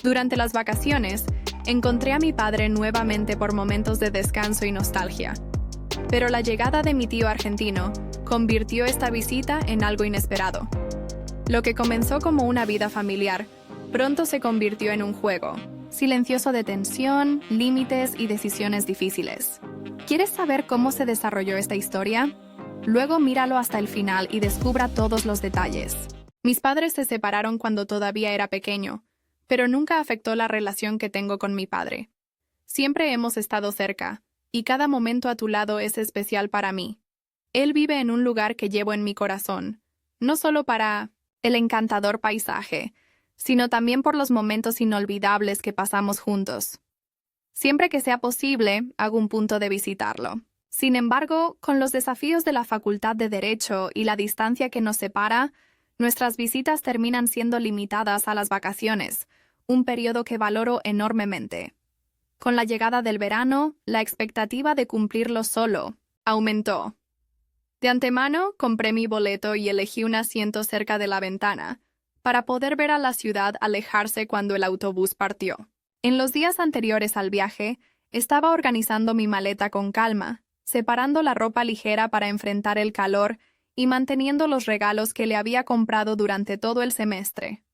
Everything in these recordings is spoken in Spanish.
Durante las vacaciones, encontré a mi padre nuevamente por momentos de descanso y nostalgia. Pero la llegada de mi tío argentino convirtió esta visita en algo inesperado. Lo que comenzó como una vida familiar, pronto se convirtió en un juego, silencioso de tensión, límites y decisiones difíciles. ¿Quieres saber cómo se desarrolló esta historia? Luego míralo hasta el final y descubra todos los detalles. Mis padres se separaron cuando todavía era pequeño, pero nunca afectó la relación que tengo con mi padre. Siempre hemos estado cerca, y cada momento a tu lado es especial para mí. Él vive en un lugar que llevo en mi corazón, no solo para el encantador paisaje, sino también por los momentos inolvidables que pasamos juntos. Siempre que sea posible, hago un punto de visitarlo. Sin embargo, con los desafíos de la Facultad de Derecho y la distancia que nos separa, nuestras visitas terminan siendo limitadas a las vacaciones, un periodo que valoro enormemente. Con la llegada del verano, la expectativa de cumplirlo solo aumentó. De antemano, compré mi boleto y elegí un asiento cerca de la ventana, para poder ver a la ciudad alejarse cuando el autobús partió. En los días anteriores al viaje, estaba organizando mi maleta con calma, separando la ropa ligera para enfrentar el calor y manteniendo los regalos que le había comprado durante todo el semestre.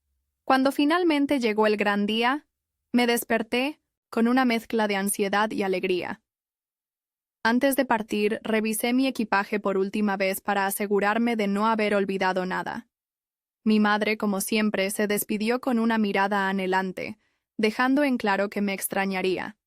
Cuando finalmente llegó el gran día, me desperté con una mezcla de ansiedad y alegría. Antes de partir, revisé mi equipaje por última vez para asegurarme de no haber olvidado nada. Mi madre, como siempre, se despidió con una mirada anhelante, dejando en claro que me extrañaría.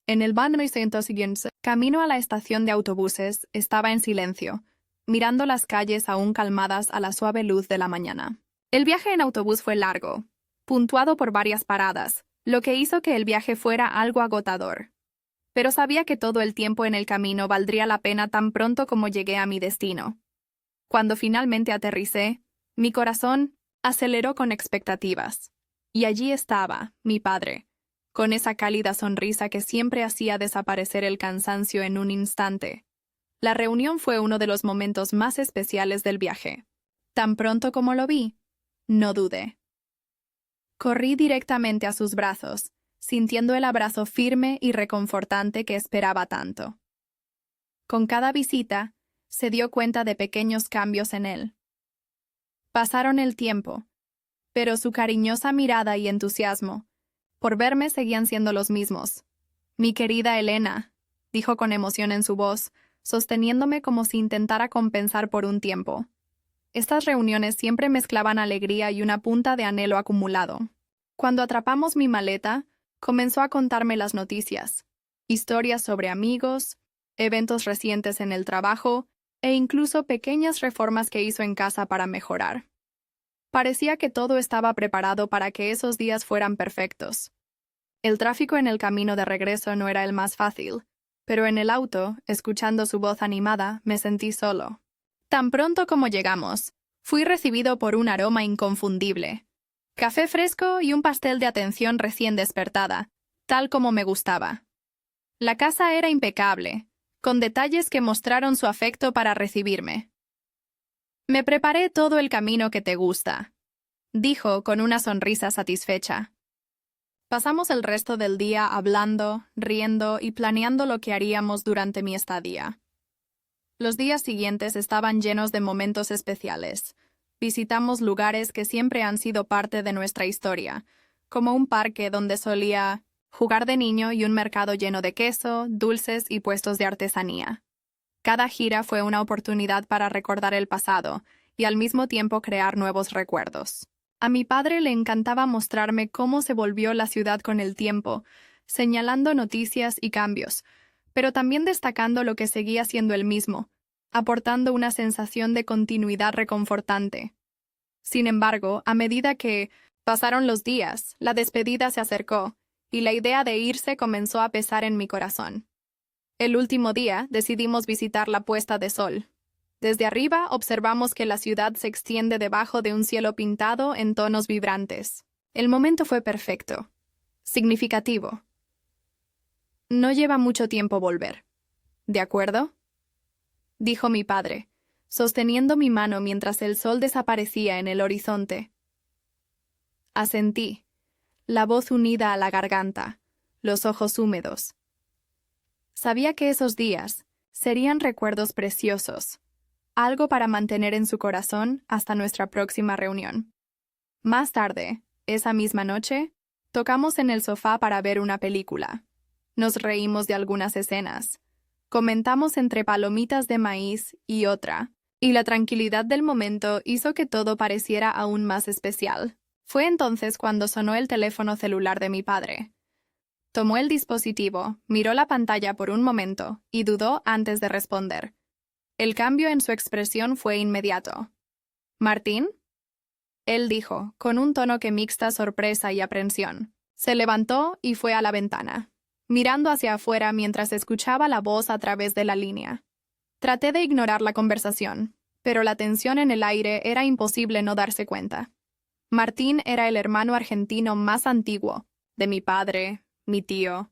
En el momento siguiente, camino a la estación de autobuses, estaba en silencio, mirando las calles aún calmadas a la suave luz de la mañana. El viaje en autobús fue largo, puntuado por varias paradas, lo que hizo que el viaje fuera algo agotador. Pero sabía que todo el tiempo en el camino valdría la pena tan pronto como llegué a mi destino. Cuando finalmente aterricé, mi corazón aceleró con expectativas. Y allí estaba, mi padre, con esa cálida sonrisa que siempre hacía desaparecer el cansancio en un instante. La reunión fue uno de los momentos más especiales del viaje. Tan pronto como lo vi, no dudé. Corrí directamente a sus brazos, sintiendo el abrazo firme y reconfortante que esperaba tanto. Con cada visita, se dio cuenta de pequeños cambios en él. Pasaron el tiempo, pero su cariñosa mirada y entusiasmo por verme seguían siendo los mismos. «Mi querida Elena», dijo con emoción en su voz, sosteniéndome como si intentara compensar por un tiempo. Estas reuniones siempre mezclaban alegría y una punta de anhelo acumulado. Cuando atrapamos mi maleta, comenzó a contarme las noticias, historias sobre amigos, eventos recientes en el trabajo e incluso pequeñas reformas que hizo en casa para mejorar. Parecía que todo estaba preparado para que esos días fueran perfectos. El tráfico en el camino de regreso no era el más fácil, pero en el auto, escuchando su voz animada, me sentí solo. Tan pronto como llegamos, fui recibido por un aroma inconfundible. Café fresco y un pastel de atención recién despertada, tal como me gustaba. La casa era impecable, con detalles que mostraron su afecto para recibirme. «Me preparé todo el camino que te gusta», dijo con una sonrisa satisfecha. Pasamos el resto del día hablando, riendo y planeando lo que haríamos durante mi estadía. Los días siguientes estaban llenos de momentos especiales. Visitamos lugares que siempre han sido parte de nuestra historia, como un parque donde solía jugar de niño y un mercado lleno de queso, dulces y puestos de artesanía. Cada gira fue una oportunidad para recordar el pasado y al mismo tiempo crear nuevos recuerdos. A mi padre le encantaba mostrarme cómo se volvió la ciudad con el tiempo, señalando noticias y cambios, pero también destacando lo que seguía siendo el mismo, aportando una sensación de continuidad reconfortante. Sin embargo, a medida que pasaron los días, la despedida se acercó, y la idea de irse comenzó a pesar en mi corazón. El último día decidimos visitar la puesta de sol. Desde arriba observamos que la ciudad se extiende debajo de un cielo pintado en tonos vibrantes. El momento fue perfecto, significativo. No lleva mucho tiempo volver. ¿De acuerdo?, dijo mi padre, sosteniendo mi mano mientras el sol desaparecía en el horizonte. Asentí, la voz unida a la garganta, los ojos húmedos. Sabía que esos días serían recuerdos preciosos, algo para mantener en su corazón hasta nuestra próxima reunión. Más tarde, esa misma noche, tocamos en el sofá para ver una película. Nos reímos de algunas escenas. Comentamos entre palomitas de maíz y otra, y la tranquilidad del momento hizo que todo pareciera aún más especial. Fue entonces cuando sonó el teléfono celular de mi padre. Tomó el dispositivo, miró la pantalla por un momento y dudó antes de responder. El cambio en su expresión fue inmediato. ¿Martín? Él dijo, con un tono que mixta sorpresa y aprensión. Se levantó y fue a la ventana, mirando hacia afuera mientras escuchaba la voz a través de la línea. Traté de ignorar la conversación, pero la tensión en el aire era imposible no darse cuenta. Martín era el hermano argentino más antiguo, de mi padre, mi tío.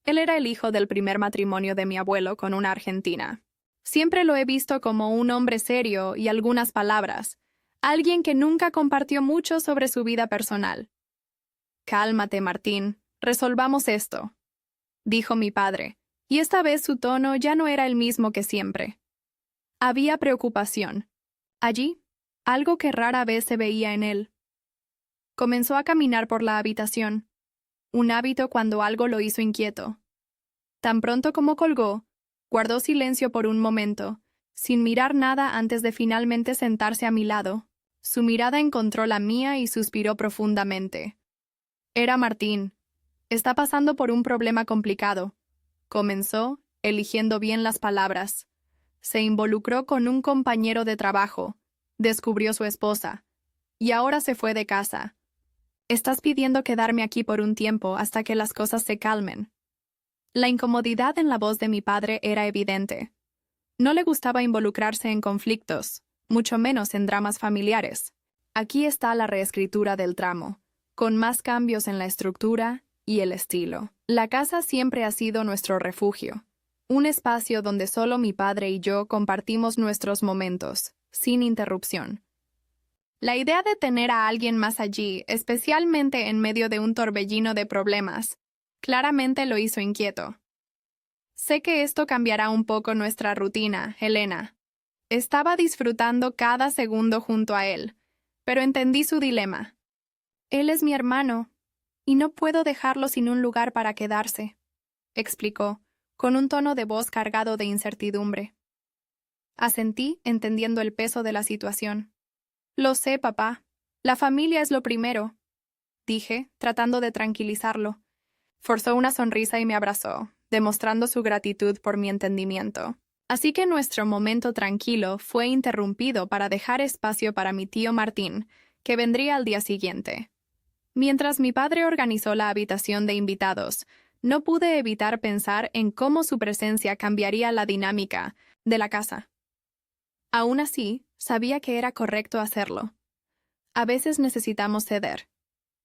Él era el hijo del primer matrimonio de mi abuelo con una argentina. Siempre lo he visto como un hombre serio y algunas palabras, alguien que nunca compartió mucho sobre su vida personal. «Cálmate, Martín, resolvamos esto», dijo mi padre, y esta vez su tono ya no era el mismo que siempre. Había preocupación. Allí, algo que rara vez se veía en él. Comenzó a caminar por la habitación, un hábito cuando algo lo hizo inquieto. Tan pronto como colgó, guardó silencio por un momento, sin mirar nada antes de finalmente sentarse a mi lado. Su mirada encontró la mía y suspiró profundamente. Era Martín. Está pasando por un problema complicado. Comenzó, eligiendo bien las palabras. Se involucró con un compañero de trabajo, descubrió su esposa, y ahora se fue de casa. Estás pidiendo quedarme aquí por un tiempo hasta que las cosas se calmen. La incomodidad en la voz de mi padre era evidente. No le gustaba involucrarse en conflictos, mucho menos en dramas familiares. Aquí está la reescritura del tramo, con más cambios en la estructura y el estilo. La casa siempre ha sido nuestro refugio, un espacio donde solo mi padre y yo compartimos nuestros momentos, sin interrupción. La idea de tener a alguien más allí, especialmente en medio de un torbellino de problemas, claramente lo hizo inquieto. Sé que esto cambiará un poco nuestra rutina, Helena. Estaba disfrutando cada segundo junto a él, pero entendí su dilema. Él es mi hermano, y no puedo dejarlo sin un lugar para quedarse, explicó, con un tono de voz cargado de incertidumbre. Asentí, entendiendo el peso de la situación. Lo sé, papá. La familia es lo primero, dije, tratando de tranquilizarlo. Forzó una sonrisa y me abrazó, demostrando su gratitud por mi entendimiento. Así que nuestro momento tranquilo fue interrumpido para dejar espacio para mi tío Martín, que vendría al día siguiente. Mientras mi padre organizó la habitación de invitados, no pude evitar pensar en cómo su presencia cambiaría la dinámica de la casa. Aún así, sabía que era correcto hacerlo. A veces necesitamos ceder,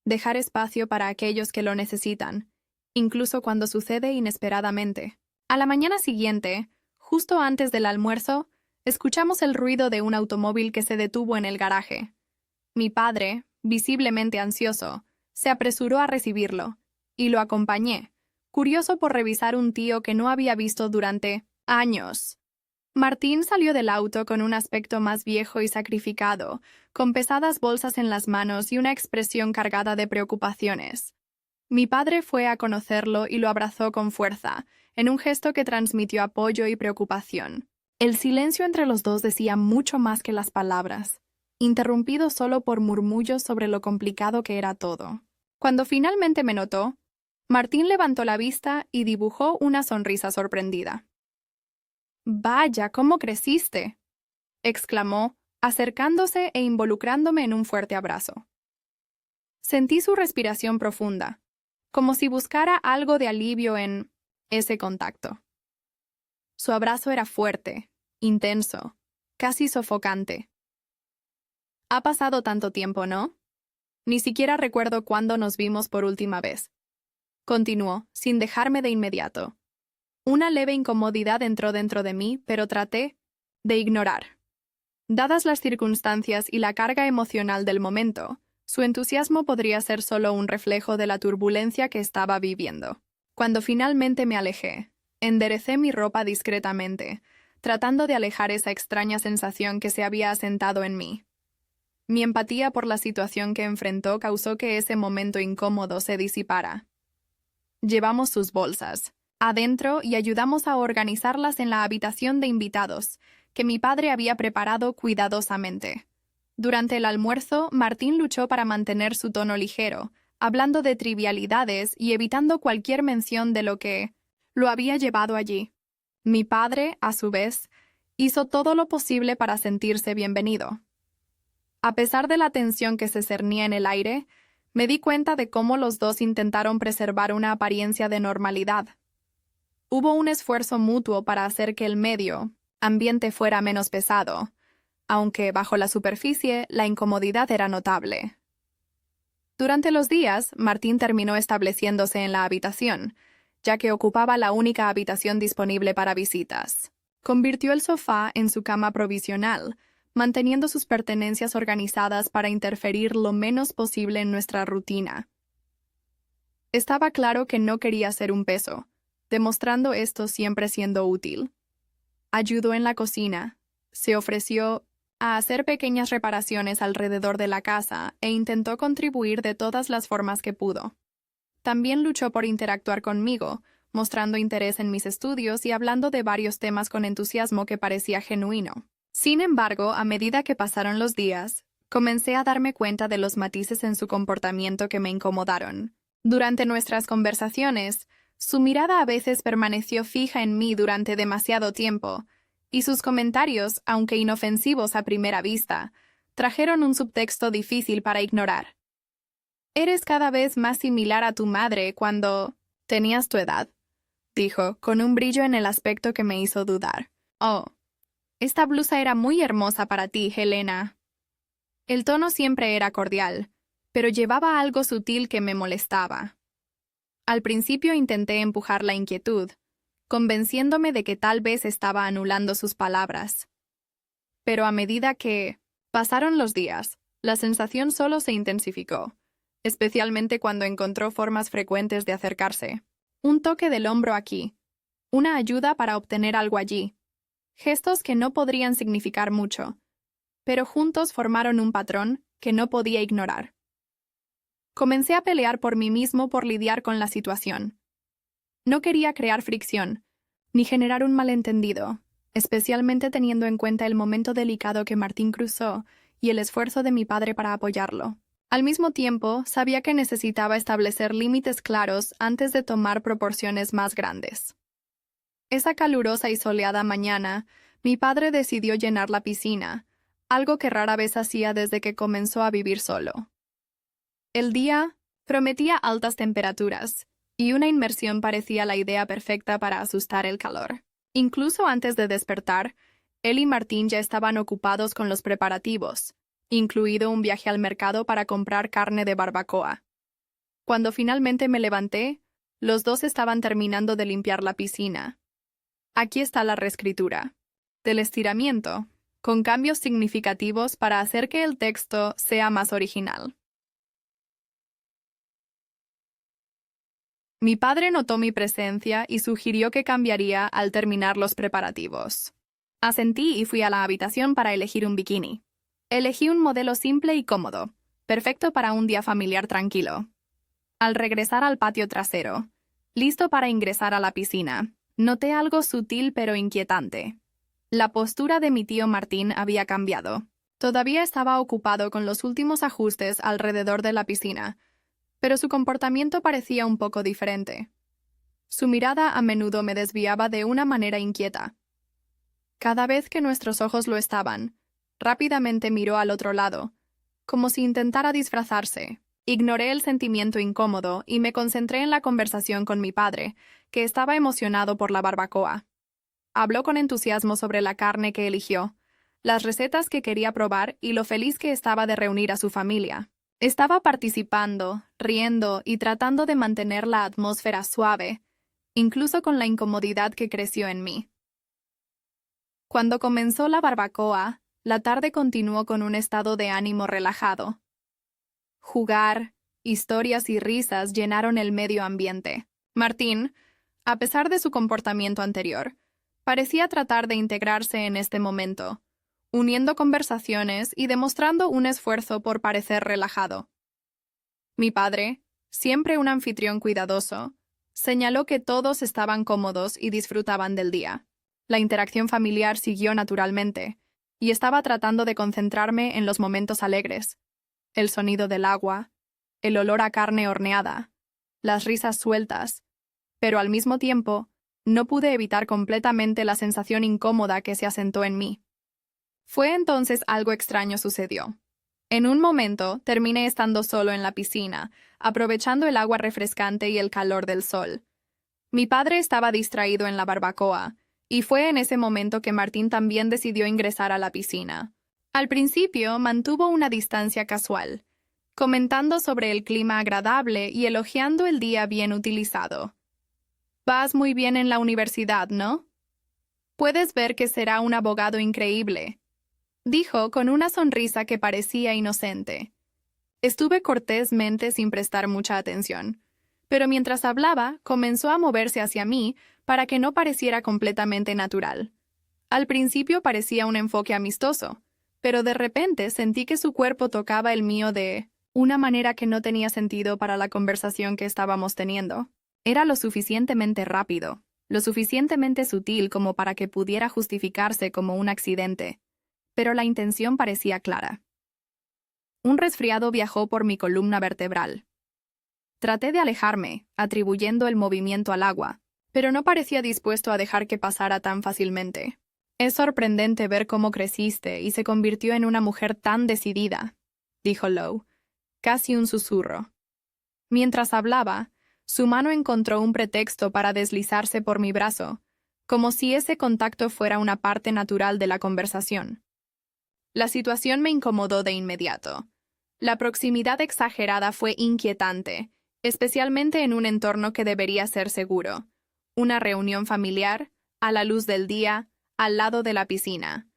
dejar espacio para aquellos que lo necesitan, incluso cuando sucede inesperadamente. A la mañana siguiente, justo antes del almuerzo, escuchamos el ruido de un automóvil que se detuvo en el garaje. Mi padre, visiblemente ansioso, se apresuró a recibirlo, y lo acompañé, curioso por revisar un tío que no había visto durante años. Martín salió del auto con un aspecto más viejo y sacrificado, con pesadas bolsas en las manos y una expresión cargada de preocupaciones. Mi padre fue a conocerlo y lo abrazó con fuerza, en un gesto que transmitió apoyo y preocupación. El silencio entre los dos decía mucho más que las palabras, interrumpido solo por murmullos sobre lo complicado que era todo. Cuando finalmente me notó, Martín levantó la vista y dibujó una sonrisa sorprendida. «Vaya, ¿cómo creciste?», exclamó, acercándose e involucrándome en un fuerte abrazo. Sentí su respiración profunda, como si buscara algo de alivio en ese contacto. Su abrazo era fuerte, intenso, casi sofocante. Ha pasado tanto tiempo, ¿no? Ni siquiera recuerdo cuándo nos vimos por última vez. Continuó, sin dejarme de inmediato. Una leve incomodidad entró dentro de mí, pero traté de ignorar. Dadas las circunstancias y la carga emocional del momento, Su entusiasmo podría ser solo un reflejo de la turbulencia que estaba viviendo. Cuando finalmente me alejé, enderecé mi ropa discretamente, tratando de alejar esa extraña sensación que se había asentado en mí. Mi empatía por la situación que enfrentó causó que ese momento incómodo se disipara. Llevamos sus bolsas adentro y ayudamos a organizarlas en la habitación de invitados, que mi padre había preparado cuidadosamente. Durante el almuerzo, Martín luchó para mantener su tono ligero, hablando de trivialidades y evitando cualquier mención de lo que lo había llevado allí. Mi padre, a su vez, hizo todo lo posible para sentirse bienvenido. A pesar de la tensión que se cernía en el aire, me di cuenta de cómo los dos intentaron preservar una apariencia de normalidad. Hubo un esfuerzo mutuo para hacer que el medio ambiente fuera menos pesado, aunque bajo la superficie la incomodidad era notable. Durante los días, Martín terminó estableciéndose en la habitación, ya que ocupaba la única habitación disponible para visitas. Convirtió el sofá en su cama provisional, manteniendo sus pertenencias organizadas para interferir lo menos posible en nuestra rutina. Estaba claro que no quería ser un peso, demostrando esto siempre siendo útil. Ayudó en la cocina, se ofreció a hacer pequeñas reparaciones alrededor de la casa e intentó contribuir de todas las formas que pudo. También luchó por interactuar conmigo, mostrando interés en mis estudios y hablando de varios temas con entusiasmo que parecía genuino. Sin embargo, a medida que pasaron los días, comencé a darme cuenta de los matices en su comportamiento que me incomodaron. Durante nuestras conversaciones, su mirada a veces permaneció fija en mí durante demasiado tiempo, y sus comentarios, aunque inofensivos a primera vista, trajeron un subtexto difícil para ignorar. «Eres cada vez más similar a tu madre cuando tenías tu edad», dijo, con un brillo en el aspecto que me hizo dudar. «Oh, esta blusa era muy hermosa para ti, Helena». El tono siempre era cordial, pero llevaba algo sutil que me molestaba. Al principio intenté empujar la inquietud, convenciéndome de que tal vez estaba anulando sus palabras. Pero a medida que pasaron los días, la sensación solo se intensificó, especialmente cuando encontró formas frecuentes de acercarse. Un toque del hombro aquí, una ayuda para obtener algo allí. Gestos que no podrían significar mucho, pero juntos formaron un patrón que no podía ignorar. Comencé a pelear por mí mismo por lidiar con la situación. No quería crear fricción, ni generar un malentendido, especialmente teniendo en cuenta el momento delicado que Martín cruzó y el esfuerzo de mi padre para apoyarlo. Al mismo tiempo, sabía que necesitaba establecer límites claros antes de tomar proporciones más grandes. Esa calurosa y soleada mañana, mi padre decidió llenar la piscina, algo que rara vez hacía desde que comenzó a vivir solo. El día prometía altas temperaturas, y una inmersión parecía la idea perfecta para asustar el calor. Incluso antes de despertar, él y Martín ya estaban ocupados con los preparativos, incluido un viaje al mercado para comprar carne de barbacoa. Cuando finalmente me levanté, los dos estaban terminando de limpiar la piscina. Aquí está la reescritura del estiramiento, con cambios significativos para hacer que el texto sea más original. Mi padre notó mi presencia y sugirió que cambiaría al terminar los preparativos. Asentí y fui a la habitación para elegir un bikini. Elegí un modelo simple y cómodo, perfecto para un día familiar tranquilo. Al regresar al patio trasero, listo para ingresar a la piscina, noté algo sutil pero inquietante. La postura de mi tío Martín había cambiado. Todavía estaba ocupado con los últimos ajustes alrededor de la piscina, pero su comportamiento parecía un poco diferente. Su mirada a menudo me desviaba de una manera inquieta. Cada vez que nuestros ojos lo estaban, rápidamente miró al otro lado, como si intentara disfrazarse. Ignoré el sentimiento incómodo y me concentré en la conversación con mi padre, que estaba emocionado por la barbacoa. Habló con entusiasmo sobre la carne que eligió, las recetas que quería probar y lo feliz que estaba de reunir a su familia. Estaba participando, riendo y tratando de mantener la atmósfera suave, incluso con la incomodidad que creció en mí. Cuando comenzó la barbacoa, la tarde continuó con un estado de ánimo relajado. jugar, historias y risas llenaron el medio ambiente. Martín, a pesar de su comportamiento anterior, parecía tratar de integrarse en este momento, uniendo conversaciones y demostrando un esfuerzo por parecer relajado. Mi padre, siempre un anfitrión cuidadoso, señaló que todos estaban cómodos y disfrutaban del día. La interacción familiar siguió naturalmente, y estaba tratando de concentrarme en los momentos alegres. El sonido del agua, el olor a carne horneada, las risas sueltas, pero al mismo tiempo, no pude evitar completamente la sensación incómoda que se asentó en mí. Fue entonces algo extraño sucedió. En un momento terminé estando solo en la piscina, aprovechando el agua refrescante y el calor del sol. Mi padre estaba distraído en la barbacoa, y fue en ese momento que Martín también decidió ingresar a la piscina. Al principio mantuvo una distancia casual, comentando sobre el clima agradable y elogiando el día bien utilizado. «Vas muy bien en la universidad, ¿no? Puedes ver que será un abogado increíble», dijo con una sonrisa que parecía inocente. Estuve cortésmente sin prestar mucha atención, pero mientras hablaba comenzó a moverse hacia mí para que no pareciera completamente natural. Al principio parecía un enfoque amistoso, pero de repente sentí que su cuerpo tocaba el mío de una manera que no tenía sentido para la conversación que estábamos teniendo. Era lo suficientemente rápido, lo suficientemente sutil como para que pudiera justificarse como un accidente, pero la intención parecía clara. Un resfriado viajó por mi columna vertebral. Traté de alejarme, atribuyendo el movimiento al agua, pero no parecía dispuesto a dejar que pasara tan fácilmente. «Es sorprendente ver cómo creciste y se convirtió en una mujer tan decidida», dijo Lowe, casi un susurro. Mientras hablaba, su mano encontró un pretexto para deslizarse por mi brazo, como si ese contacto fuera una parte natural de la conversación. La situación me incomodó de inmediato. La proximidad exagerada fue inquietante, especialmente en un entorno que debería ser seguro. Una reunión familiar, a la luz del día, al lado de la piscina.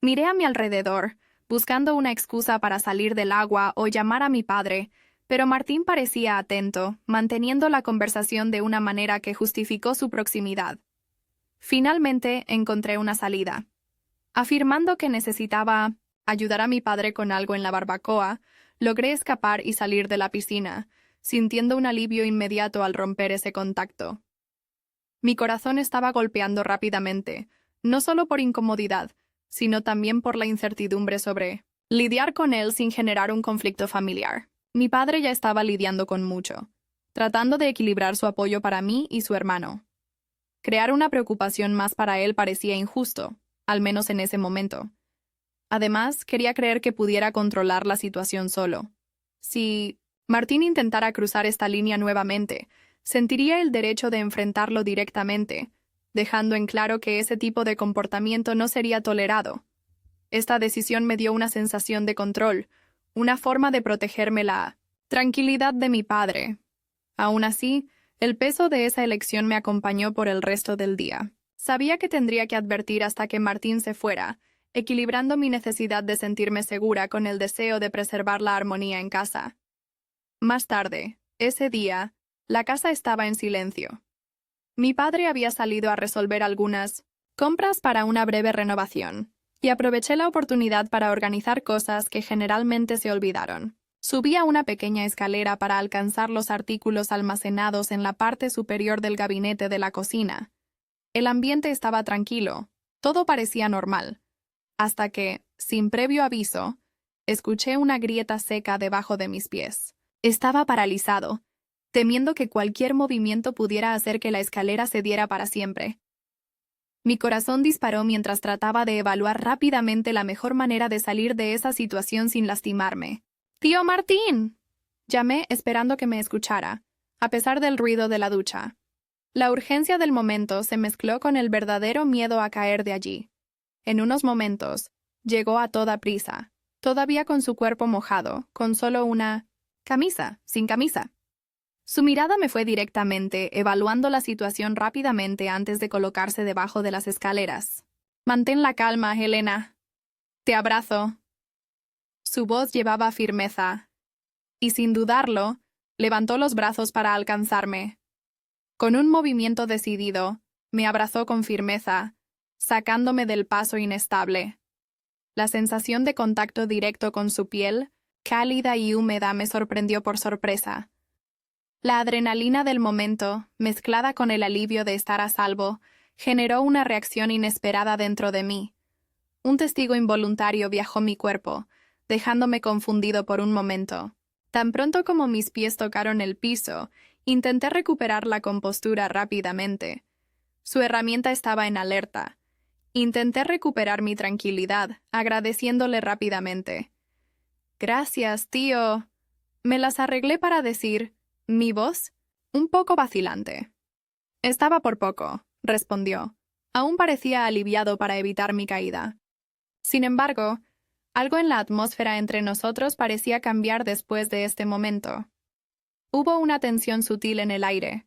Miré a mi alrededor, buscando una excusa para salir del agua o llamar a mi padre, pero Martín parecía atento, manteniendo la conversación de una manera que justificó su proximidad. Finalmente encontré una salida. Afirmando que necesitaba ayudar a mi padre con algo en la barbacoa, logré escapar y salir de la piscina, sintiendo un alivio inmediato al romper ese contacto. Mi corazón estaba golpeando rápidamente, no solo por incomodidad, sino también por la incertidumbre sobre lidiar con él sin generar un conflicto familiar. Mi padre ya estaba lidiando con mucho, tratando de equilibrar su apoyo para mí y su hermano. Crear una preocupación más para él parecía injusto, al menos en ese momento. Además, quería creer que pudiera controlar la situación solo. Si Martín intentara cruzar esta línea nuevamente, sentiría el derecho de enfrentarlo directamente, dejando en claro que ese tipo de comportamiento no sería tolerado. Esta decisión me dio una sensación de control, una forma de protegerme la tranquilidad de mi padre. Aún así, el peso de esa elección me acompañó por el resto del día. Sabía que tendría que advertir hasta que Martín se fuera, equilibrando mi necesidad de sentirme segura con el deseo de preservar la armonía en casa. Más tarde, ese día, la casa estaba en silencio. Mi padre había salido a resolver algunas compras para una breve renovación, y aproveché la oportunidad para organizar cosas que generalmente se olvidaron. Subí a una pequeña escalera para alcanzar los artículos almacenados en la parte superior del gabinete de la cocina. El ambiente estaba tranquilo, todo parecía normal, hasta que, sin previo aviso, escuché una grieta seca debajo de mis pies. Estaba paralizado, temiendo que cualquier movimiento pudiera hacer que la escalera cediera para siempre. Mi corazón disparó mientras trataba de evaluar rápidamente la mejor manera de salir de esa situación sin lastimarme. «¡Tío Martín!», llamé esperando que me escuchara, a pesar del ruido de la ducha. La urgencia del momento se mezcló con el verdadero miedo a caer de allí. En unos momentos, llegó a toda prisa, todavía con su cuerpo mojado, con solo una camisa, sin camisa. Su mirada me fue directamente, evaluando la situación rápidamente antes de colocarse debajo de las escaleras. «Mantén la calma, Helena. Te abrazo». Su voz llevaba firmeza. y sin dudarlo, levantó los brazos para alcanzarme. Con un movimiento decidido, me abrazó con firmeza, sacándome del paso inestable. La sensación de contacto directo con su piel, cálida y húmeda, me sorprendió por sorpresa. La adrenalina del momento, mezclada con el alivio de estar a salvo, generó una reacción inesperada dentro de mí. Un testigo involuntario viajó mi cuerpo, dejándome confundido por un momento. Tan pronto como mis pies tocaron el piso, intenté recuperar la compostura rápidamente. Su herramienta estaba en alerta. Intenté recuperar mi tranquilidad, agradeciéndole rápidamente. «Gracias, tío». Me las arreglé para decir, mi voz, un poco vacilante. «Estaba por poco», respondió. Aún parecía aliviado para evitar mi caída. Sin embargo, algo en la atmósfera entre nosotros parecía cambiar después de este momento. Hubo una tensión sutil en el aire,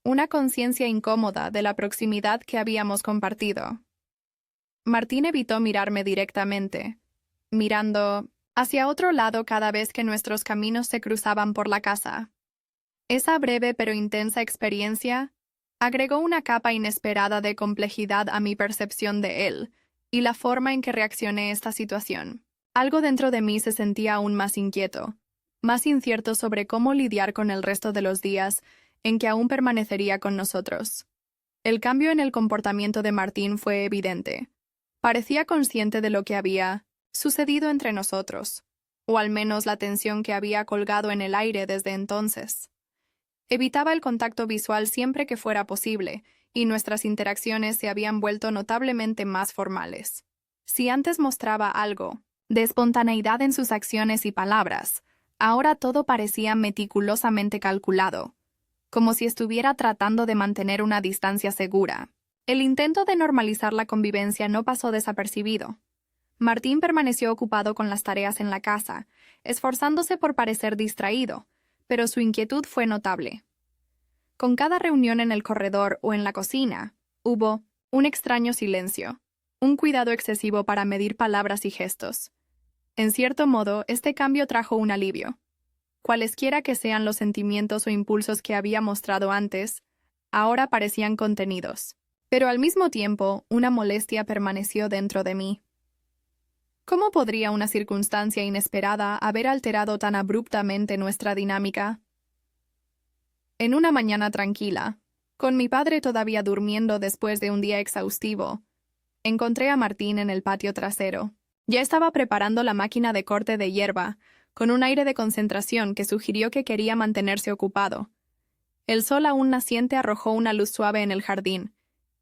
una conciencia incómoda de la proximidad que habíamos compartido. Martín evitó mirarme directamente, mirando hacia otro lado cada vez que nuestros caminos se cruzaban por la casa. Esa breve pero intensa experiencia agregó una capa inesperada de complejidad a mi percepción de él y la forma en que reaccioné a esta situación. Algo dentro de mí se sentía aún más inquieto, más incierto sobre cómo lidiar con el resto de los días en que aún permanecería con nosotros. El cambio en el comportamiento de Martín fue evidente. Parecía consciente de lo que había sucedido entre nosotros, o al menos la tensión que había colgado en el aire desde entonces. Evitaba el contacto visual siempre que fuera posible, y nuestras interacciones se habían vuelto notablemente más formales. Si antes mostraba algo de espontaneidad en sus acciones y palabras, ahora todo parecía meticulosamente calculado, como si estuviera tratando de mantener una distancia segura. El intento de normalizar la convivencia no pasó desapercibido. Martín permaneció ocupado con las tareas en la casa, esforzándose por parecer distraído, pero su inquietud fue notable. Con cada reunión en el corredor o en la cocina, hubo un extraño silencio, un cuidado excesivo para medir palabras y gestos. En cierto modo, este cambio trajo un alivio. Cualesquiera que sean los sentimientos o impulsos que había mostrado antes, ahora parecían contenidos. Pero al mismo tiempo, una molestia permaneció dentro de mí. ¿Cómo podría una circunstancia inesperada haber alterado tan abruptamente nuestra dinámica? En una mañana tranquila, con mi padre todavía durmiendo después de un día exhaustivo, encontré a Martín en el patio trasero. Ya estaba preparando la máquina de corte de hierba, con un aire de concentración que sugirió que quería mantenerse ocupado. El sol aún naciente arrojó una luz suave en el jardín,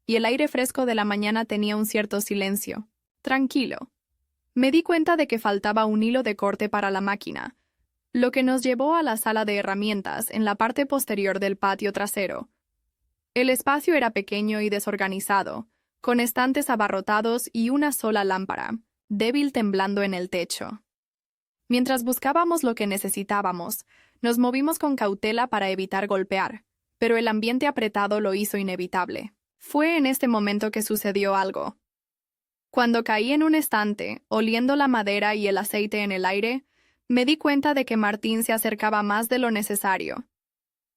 y el aire fresco de la mañana tenía un cierto silencio. Tranquilo. Me di cuenta de que faltaba un hilo de corte para la máquina, lo que nos llevó a la sala de herramientas en la parte posterior del patio trasero. El espacio era pequeño y desorganizado, con estantes abarrotados y una sola lámpara, débil temblando en el techo. Mientras buscábamos lo que necesitábamos, nos movimos con cautela para evitar golpear, pero el ambiente apretado lo hizo inevitable. Fue en este momento que sucedió algo. Cuando caí en un estante, oliendo la madera y el aceite en el aire, me di cuenta de que Martín se acercaba más de lo necesario.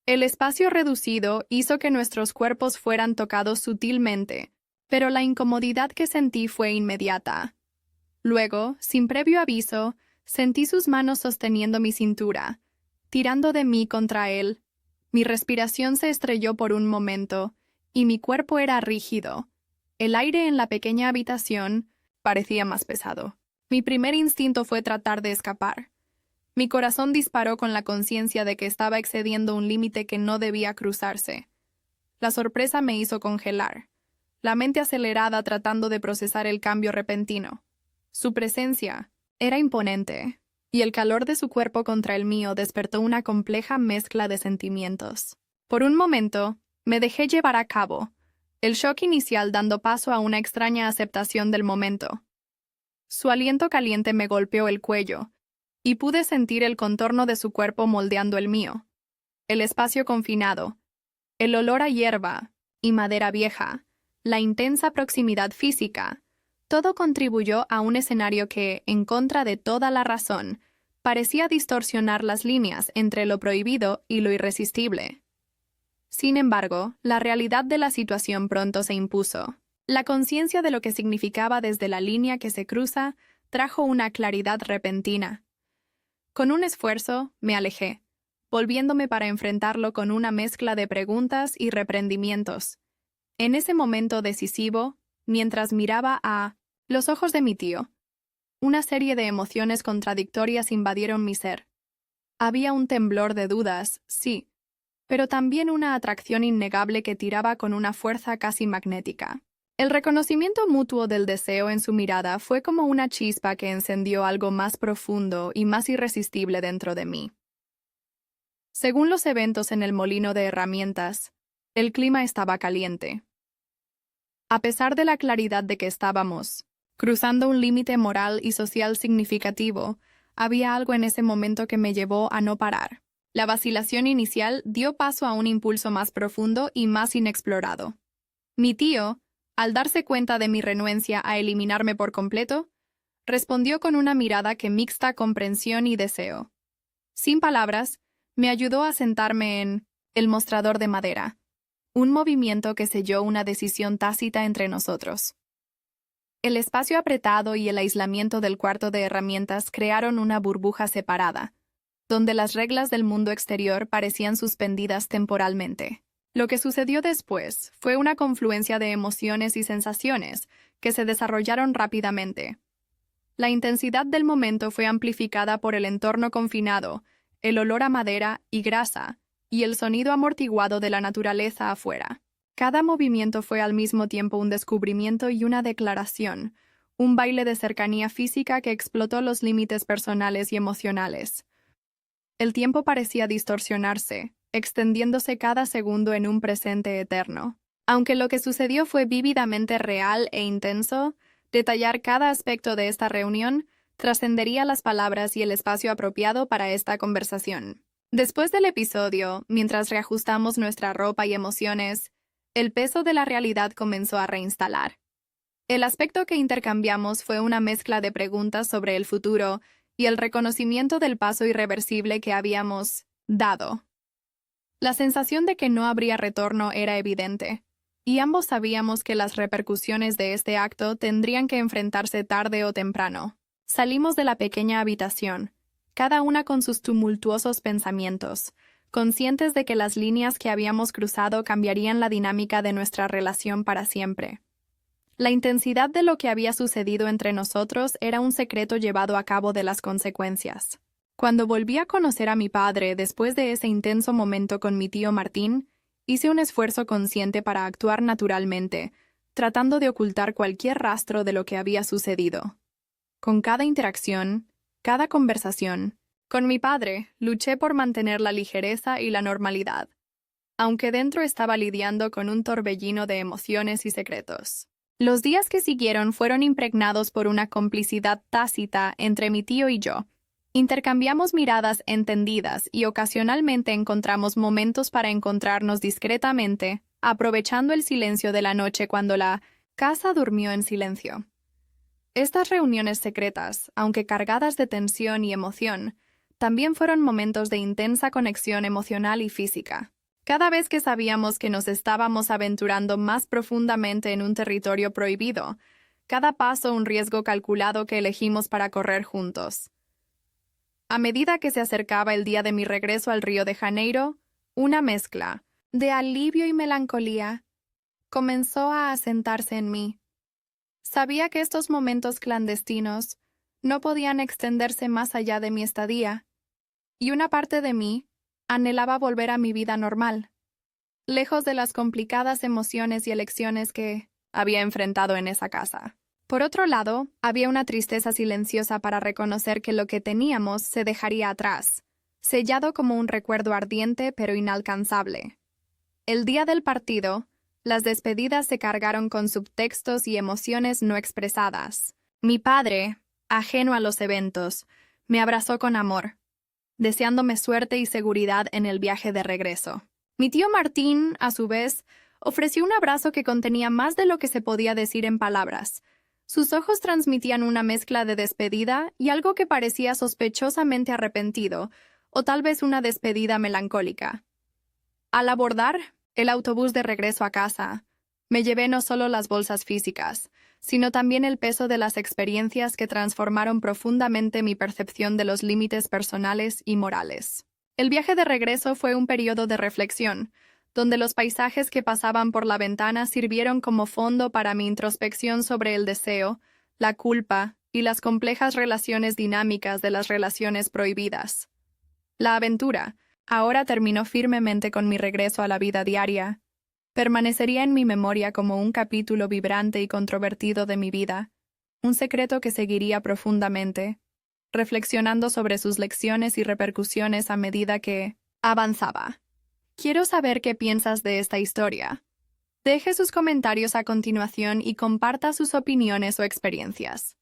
El espacio reducido hizo que nuestros cuerpos fueran tocados sutilmente, pero la incomodidad que sentí fue inmediata. Luego, sin previo aviso, sentí sus manos sosteniendo mi cintura, tirando de mí contra él. Mi respiración se estrelló por un momento, y mi cuerpo era rígido. El aire en la pequeña habitación parecía más pesado. Mi primer instinto fue tratar de escapar. Mi corazón disparó con la conciencia de que estaba excediendo un límite que no debía cruzarse. La sorpresa me hizo congelar, la mente acelerada tratando de procesar el cambio repentino. Su presencia era imponente, y el calor de su cuerpo contra el mío despertó una compleja mezcla de sentimientos. Por un momento, me dejé llevar a cabo, el shock inicial dando paso a una extraña aceptación del momento. Su aliento caliente me golpeó el cuello, y pude sentir el contorno de su cuerpo moldeando el mío. El espacio confinado, el olor a hierba y madera vieja, la intensa proximidad física, todo contribuyó a un escenario que, en contra de toda la razón, parecía distorsionar las líneas entre lo prohibido y lo irresistible. Sin embargo, la realidad de la situación pronto se impuso. La conciencia de lo que significaba desde la línea que se cruza trajo una claridad repentina. Con un esfuerzo, me alejé, volviéndome para enfrentarlo con una mezcla de preguntas y reprendimientos. En ese momento decisivo, mientras miraba a los ojos de mi tío, una serie de emociones contradictorias invadieron mi ser. Había un temblor de dudas, sí, pero también una atracción innegable que tiraba con una fuerza casi magnética. El reconocimiento mutuo del deseo en su mirada fue como una chispa que encendió algo más profundo y más irresistible dentro de mí. Según los eventos en el molino de herramientas, el clima estaba caliente. A pesar de la claridad de que estábamos cruzando un límite moral y social significativo, había algo en ese momento que me llevó a no parar. La vacilación inicial dio paso a un impulso más profundo y más inexplorado. Mi tío, al darse cuenta de mi renuencia a eliminarme por completo, respondió con una mirada que mixta comprensión y deseo. Sin palabras, me ayudó a sentarme en el mostrador de madera, un movimiento que selló una decisión tácita entre nosotros. El espacio apretado y el aislamiento del cuarto de herramientas crearon una burbuja separada, donde las reglas del mundo exterior parecían suspendidas temporalmente. Lo que sucedió después fue una confluencia de emociones y sensaciones que se desarrollaron rápidamente. La intensidad del momento fue amplificada por el entorno confinado, el olor a madera y grasa, y el sonido amortiguado de la naturaleza afuera. Cada movimiento fue al mismo tiempo un descubrimiento y una declaración, un baile de cercanía física que explotó los límites personales y emocionales. El tiempo parecía distorsionarse, extendiéndose cada segundo en un presente eterno. Aunque lo que sucedió fue vívidamente real e intenso, detallar cada aspecto de esta reunión trascendería las palabras y el espacio apropiado para esta conversación. Después del episodio, mientras reajustamos nuestra ropa y emociones, el peso de la realidad comenzó a reinstalar. El aspecto que intercambiamos fue una mezcla de preguntas sobre el futuro y el reconocimiento del paso irreversible que habíamos dado. La sensación de que no habría retorno era evidente, y ambos sabíamos que las repercusiones de este acto tendrían que enfrentarse tarde o temprano. Salimos de la pequeña habitación, cada una con sus tumultuosos pensamientos, conscientes de que las líneas que habíamos cruzado cambiarían la dinámica de nuestra relación para siempre. La intensidad de lo que había sucedido entre nosotros era un secreto llevado a cabo de las consecuencias. Cuando volví a conocer a mi padre después de ese intenso momento con mi tío Martín, hice un esfuerzo consciente para actuar naturalmente, tratando de ocultar cualquier rastro de lo que había sucedido. Con cada interacción, cada conversación, con mi padre, luché por mantener la ligereza y la normalidad, aunque dentro estaba lidiando con un torbellino de emociones y secretos. Los días que siguieron fueron impregnados por una complicidad tácita entre mi tío y yo. Intercambiamos miradas entendidas y ocasionalmente encontramos momentos para encontrarnos discretamente, aprovechando el silencio de la noche cuando la casa durmió en silencio. Estas reuniones secretas, aunque cargadas de tensión y emoción, también fueron momentos de intensa conexión emocional y física. Cada vez que sabíamos que nos estábamos aventurando más profundamente en un territorio prohibido, cada paso un riesgo calculado que elegimos para correr juntos. A medida que se acercaba el día de mi regreso al Río de Janeiro, una mezcla de alivio y melancolía comenzó a asentarse en mí. Sabía que estos momentos clandestinos no podían extenderse más allá de mi estadía, y una parte de mí anhelaba volver a mi vida normal, lejos de las complicadas emociones y elecciones que había enfrentado en esa casa. Por otro lado, había una tristeza silenciosa para reconocer que lo que teníamos se dejaría atrás, sellado como un recuerdo ardiente pero inalcanzable. El día del partido, las despedidas se cargaron con subtextos y emociones no expresadas. Mi padre, ajeno a los eventos, me abrazó con amor, deseándome suerte y seguridad en el viaje de regreso. Mi tío Martín, a su vez, ofreció un abrazo que contenía más de lo que se podía decir en palabras, Sus ojos transmitían una mezcla de despedida y algo que parecía sospechosamente arrepentido, o tal vez una despedida melancólica. Al abordar el autobús de regreso a casa, me llevé no solo las bolsas físicas, sino también el peso de las experiencias que transformaron profundamente mi percepción de los límites personales y morales. El viaje de regreso fue un periodo de reflexión, donde los paisajes que pasaban por la ventana sirvieron como fondo para mi introspección sobre el deseo, la culpa y las complejas relaciones dinámicas de las relaciones prohibidas. La aventura ahora terminó firmemente con mi regreso a la vida diaria. Permanecería en mi memoria como un capítulo vibrante y controvertido de mi vida, un secreto que seguiría profundamente, reflexionando sobre sus lecciones y repercusiones a medida que avanzaba. Quiero saber qué piensas de esta historia. Deje sus comentarios a continuación y comparta sus opiniones o experiencias.